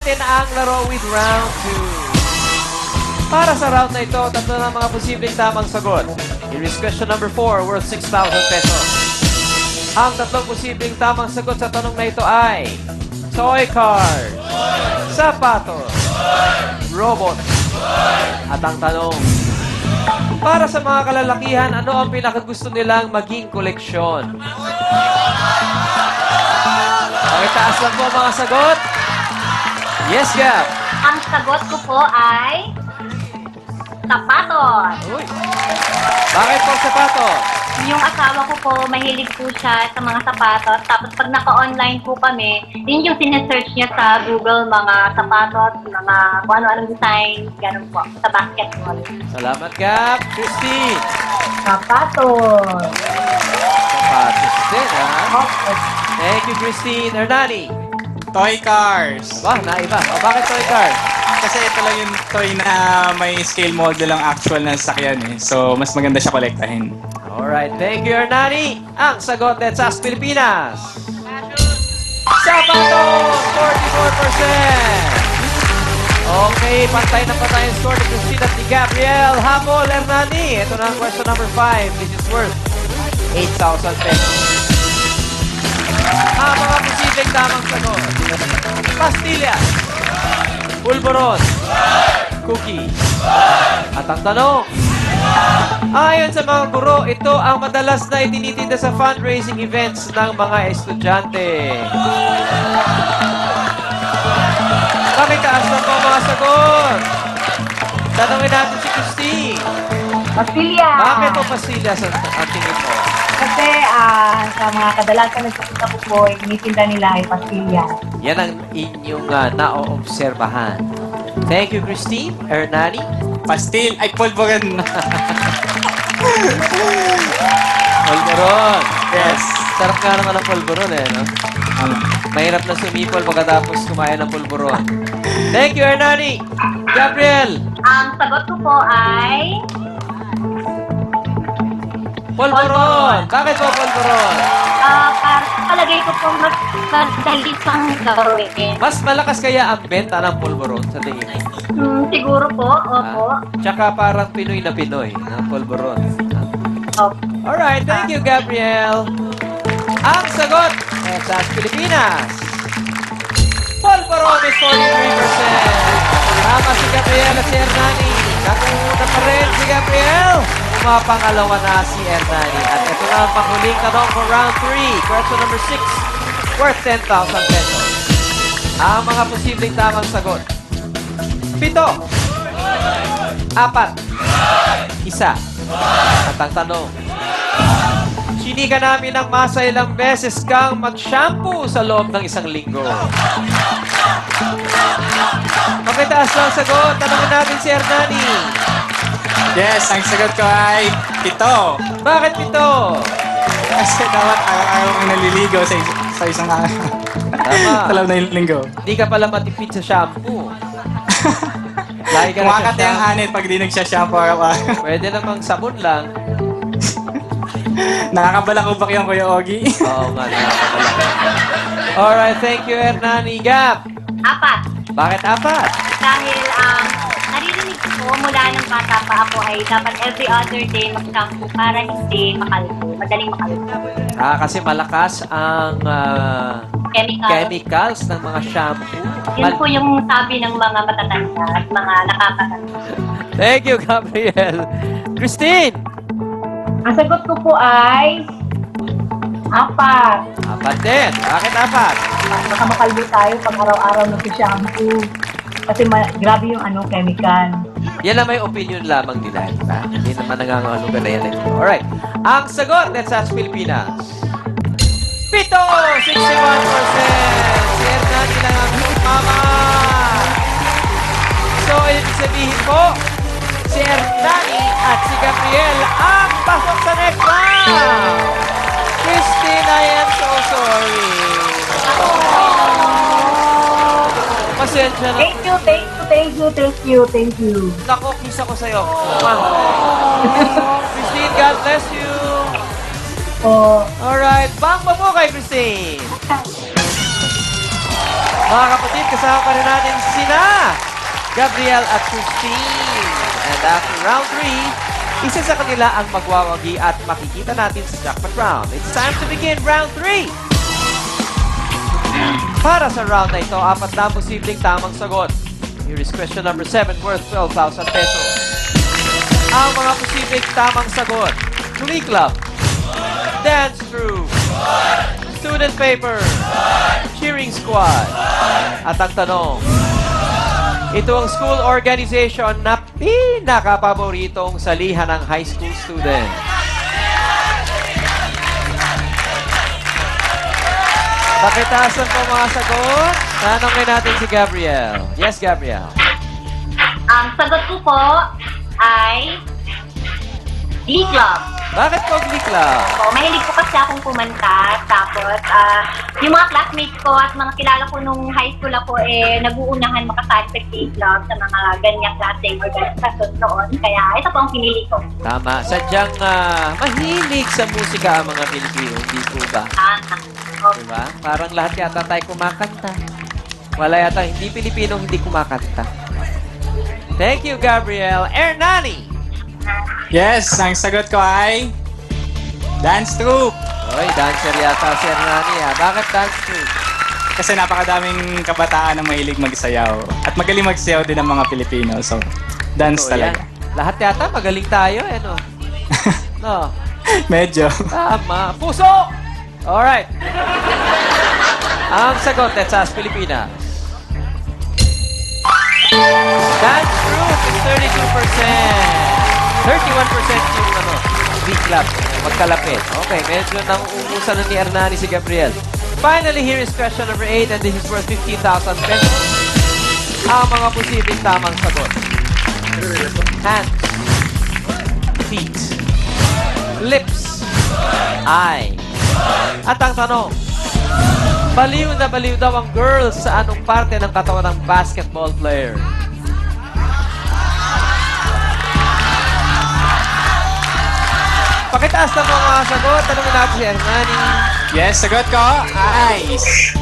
natin ang laro with round 2. Para sa round na ito, tatlo ng mga posibleng tamang sagot. Here is question number 4, worth 6,000 pesos. Ang tatlong posibleng tamang sagot sa tanong na ito ay toy cars, sapatos, robot. At ang tanong, para sa mga kalalakihan, ano ang pinakagusto nilang maging koleksyon? Pakitaas lang po ang mga sagot. Yes, Gab. Ang sagot ko po ay sapatos. Uy. Bakit po sapatos? Yung asawa ko po, mahilig po siya sa mga sapatos. Tapos pag naka-online po kami, yun yung sinesearch niya sa Google, mga sapatos, mga kung ano-anong design, ganun po, sa basketball. Salamat, Gab. Christine. Sapatos. Sapatos din, ha? Okay. Thank you, Christine. Hernani. Toy cars. Ba, naiba. O, bakit toy cars? Kasi ito lang yung toy na may scale model ang actual na sasakyan eh. So, mas maganda siya kolektahin. Alright, thank you, Hernani. Ang sagot, Let's Ask Pilipinas. Sapatos! 44%! Okay, pantay na pantay ang score ni Christine at ni Gabriel. Habol, Hernani. Ito na ang question number 5. This is worth 8,000 pesos. Ang mga posibleng tamang sagot. Pastillas. Pulboron. Cookie. At ang tanong, ayon sa mga guro, ito ang madalas na itinitinda sa fundraising events ng mga estudyante. Pakitaas lang po ang mga sagot. Tanungin natin si Christine. Pastilya. Bakit po pastillas ang tingin mo? Kasi sa mga kadalasan nagpapita ko po, initinda nila ay pastilya. Yan ang inyong naoobserbahan. Thank you, Christine. Hernani. Pastil. Ay, pulboran. Pulboron. Yes. Sarap nga naman ang pulboron eh, no? Mahirap na sumipol pagkatapos kumain ng pulboron. Thank you, Hernani. Gabriel. Ang sagot ko po ay Pulboron. Bakit po pulboron? para palagay ko po mas madali pang gawin. Mas malakas kaya ang benta ng pulboron sa tingin mo? Siguro po, opo. Tsaka parang Pinoy na Pinoy ng pulboron. Opo. Alright, thank you, Gabriel. Ang sagot, sa Pilipinas. Pulboron is 43%. Tama si Gabriel at si Hernani. Nakunguna pa rin si Gabriel. Pangalawa na si Hernani. At ito na ang panghuling tanong for round 3. Question number 6, worth 10,000 pesos. Ang mga posibleng tamang sagot. 7, 4, 1. At ang tanong, sinika namin ng masa ilang beses kang mag-shampoo sa loob ng isang linggo. Pakitaas lang sagot. Tanongin natin si Hernani. Yes, ang sagot ko ay 7. Bakit 7? Kasi dapat araw-araw kang naliligo sa isang araw. Tama. Sa loob ng linggo. Hindi ka pala matipid sa shampoo. Lagi ka Kumakate ang nagsashampoo. hanit pag di nagsashampoo araw-araw. Pwede namang sabon lang. Nakakabalakubak yung Kuya Ogie. Oo nga, nakakabalak. Alright, thank you, Hernani. Gab, 4. bakit 4? Dahil naririnig ko mula ng bata pa ako ay dapat every other day mag-shampoo para hindi makalbo. Madaling makalbo. Kasi malakas ang Chemical. chemicals ng mga shampoo. Yun po yung sabi ng mga matatanda at mga nakakatanda. Thank you, Gabriel. Christine! Ang sagot ko po ay 4. 4 din. Bakit 4? Baka makalbo tayo pag araw-araw nag-shampoo. Kasi grabe yung chemical. Yan lang may opinion lamang nila, di ba? Hindi naman nangangahulugan na yan. Alright. Ang sagot, Let's Ask Pilipinas. 7! 61%! Si Hernani lang ang mama! So, ibig sabihin po, si Hernani at si Gabriel ang pasok sa next round! Christine, I am so sorry. Pasensya na. Thank you. Nako, kiss ako sa'yo. Christine, God bless you. Po. Alright, bang pa po kay Christine. Mga kapatid, kasama pa rin natin sina Gabriel at Christine. And after round 3, isa sa kanila ang magwawagi at makikita natin sa jackpot round. It's time to begin round 3! Para sa round na ito, 4 na posibleng tamang sagot. Here is question number 7 worth 12,000 pesos. Ang mga posibleng tamang sagot: Glee Club, Dance Troupe, Student Paper, Cheering Squad. At ang tanong, ito ang school organization na pinaka-paboritong salihan ng high school student. Pakitasan po mga sagot. Tanongin natin si Gabriel. Yes, Gabriel. Ang sagot ko po ay Glee Club. Bakit po Glee Club? So, mahilig ko kasi akong kumanta. Tapos, yung mga classmates ko at mga kilala ko nung high school ako, nag-uunahan makasali sa Glee Club sa mga ganyang klaseng organisasyon noon. Kaya, ito po ang pinili ko. Tama. Sadyang mahilig sa musika ang mga Pilipino. Hindi po ba? Okay. Diba? Parang lahat yata tayo kumakanta. Wala yata hindi Pilipinong hindi kumakanta. Thank you, Gabriel. Ernani! Yes, ang sagot ko ay Dance Troupe. Oy, dancer yata si Ernani. Bakit dance troupe? Kasi napakadaming kabataan na mahilig magsayaw. At magaling magsayaw din ang mga Pilipino. So, dance Totoo yan. talaga. Lahat yata magaling tayo, no? No. Medyo. Tama. Puso! Alright. Ang sagot, let's ask Pilipinas. Dance Troupe is 32%. 31% yung Glee Club. Magkalapit. Okay, medyo nang umusan na ni Ernani si Gabriel. Finally, here is question number 8 and this is worth 15,000 pesos. Ang mga posibleng tamang sagot. Hands. Feet. Lips. Eye. At ang tanong, baliw na baliw daw ang girls sa anong parte ng katawan ng basketball player? Pakitaas na po ang mga sagot. Tanungin natin si Ernani. Yes, sagot ko, ice.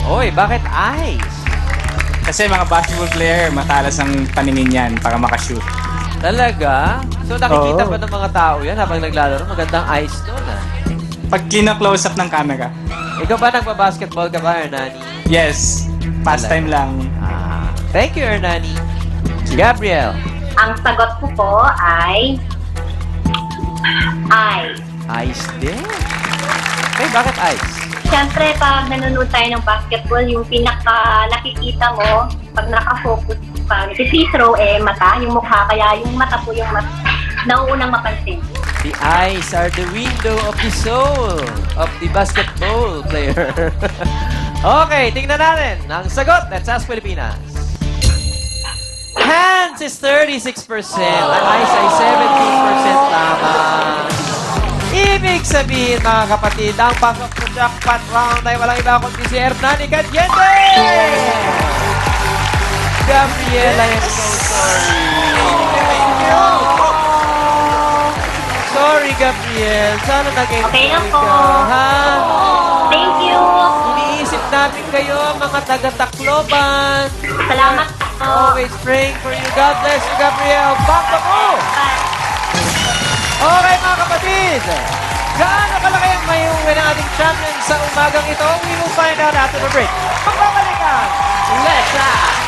Oy, bakit ice? Kasi mga basketball player, matalas ang paningin yan para makashoot. Talaga? So nakikita Oo. ba ng mga tao yan habang naglalaro? Magandang eyes doon, Pag kina-close up ng camera. Ikaw ba nagpa-basketball ka ba, Ernani? Yes, pastime lang. Thank you, Ernani. Gabriel. Ang sagot ko po ay ice. Ice din. Okay, bakit ice? Siyempre, pag nanonood tayo ng basketball, yung pinaka nakikita mo, pag nakafocus, pag free throw, mata, yung mukha, kaya yung mata po yung mas nauunang mapansin. The eyes are the window of the soul of the basketball player. Okay, tingnan natin. Ang sagot, let's ask Pilipinas. Hands is 36%. Ang eyes ay 17% lamang. Ibig sabihin, mga kapatid, ang pasok sa jackpot round ay walang iba kundi si Hernani Cadiente! Gabriel, I am so sorry. Sorry, Gabriel. Sana naging Okay lang po. Ha? Thank you! Iniisip namin kayo, mga taga-Tacloban. Salamat po! Always praying for you. God bless you, Gabriel. Baka mo! Okay, mga kapatid. Gaano kalaki ang mayuwi ng ating champion sa umagang ito? We will find out after the break. Magbabalikan. Let's ask